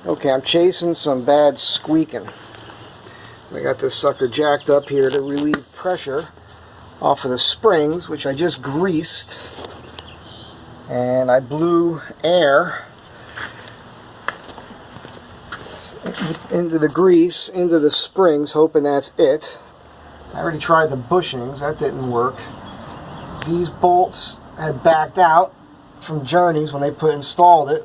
Okay, I'm chasing some bad squeaking. I got this sucker jacked up here to relieve pressure off of the springs, which I just greased. And I blew air into the grease, into the springs, hoping that's it. I already tried the bushings, that didn't work. These bolts had backed out from Journeys when they installed it.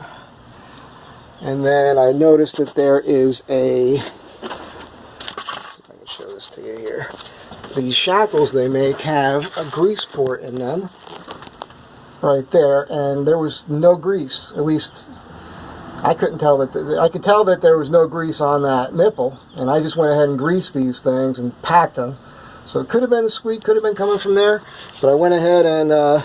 And then I noticed that there is a, see if I can show this to you here. These shackles they make have a grease port in them, right there, and there was no grease. At least I couldn't tell that. I could tell that there was no grease on that nipple, and I just went ahead and greased these things and packed them. So it could have been a squeak, could have been coming from there, but I went ahead and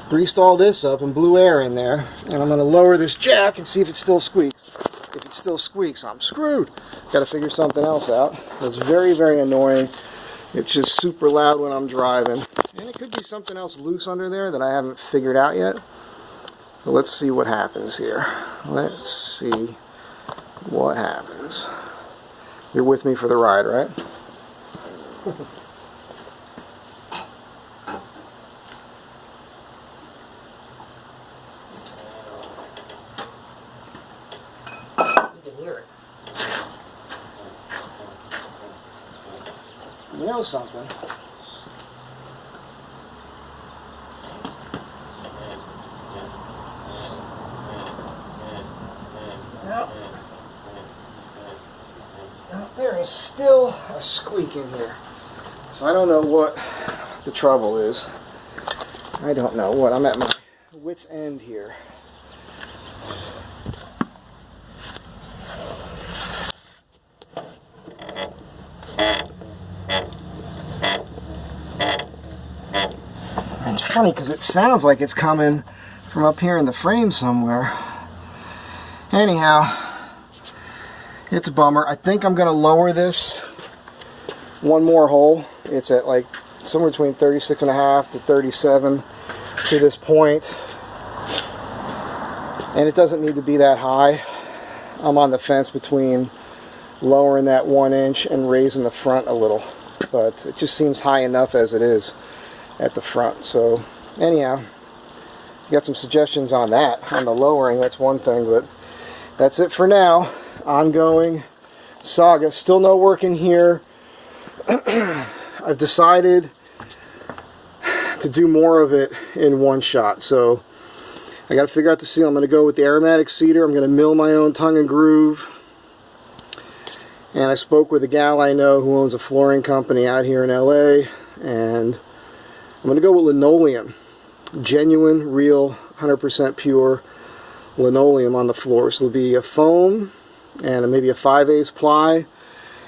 greased all this up and blew air in there, and I'm going to lower this jack and see if it still squeaks. If it still squeaks, I'm screwed. Got to figure something else out. It's very, very annoying. It's just super loud when I'm driving. And it could be something else loose under there that I haven't figured out yet. But let's see what happens here. Let's see what happens. You're with me for the ride, right? You know something? No. There is still a squeak in here. So I don't know what the trouble is. I don't know what. I'm at my wit's end here. It's funny because it sounds like it's coming from up here in the frame somewhere. Anyhow, it's a bummer. I think I'm going to lower this one more hole. It's at like somewhere between 36.5 to 37 to this point. And it doesn't need to be that high. I'm on the fence between lowering that 1 inch and raising the front a little. But it just seems high enough as it is at the front. So anyhow, got some suggestions on that, on the lowering. That's one thing, but that's it for now. Ongoing saga. Still no work in here. I've decided to do more of it in one shot. So I got to figure out the seal. I'm going to go with the aromatic cedar. I'm going to mill my own tongue and groove. And I spoke with a gal I know who owns a flooring company out here in LA, and I'm going to go with linoleum. Genuine, real, 100% pure linoleum on the floor. So there'll be a foam and maybe a 5/8 ply,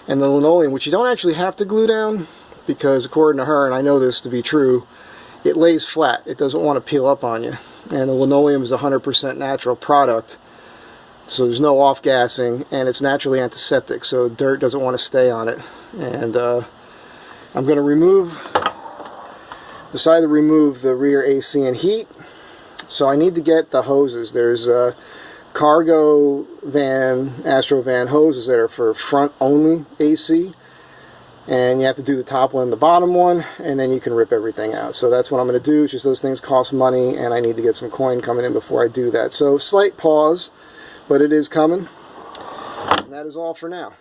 and the linoleum, which you don't actually have to glue down, because according to her, and I know this to be true, it lays flat. It doesn't want to peel up on you. And the linoleum is a 100% natural product, so there's no off-gassing, and it's naturally antiseptic, so dirt doesn't want to stay on it. And I'm going to decide to remove the rear AC and heat. So I need to get the hoses. There's cargo van, Astro van hoses that are for front only AC, and you have to do the top one and the bottom one, and then you can rip everything out. So that's what I'm going to do. It's just those things cost money, and I need to get some coin coming in before I do that. So slight pause, but it is coming. And that is all for now.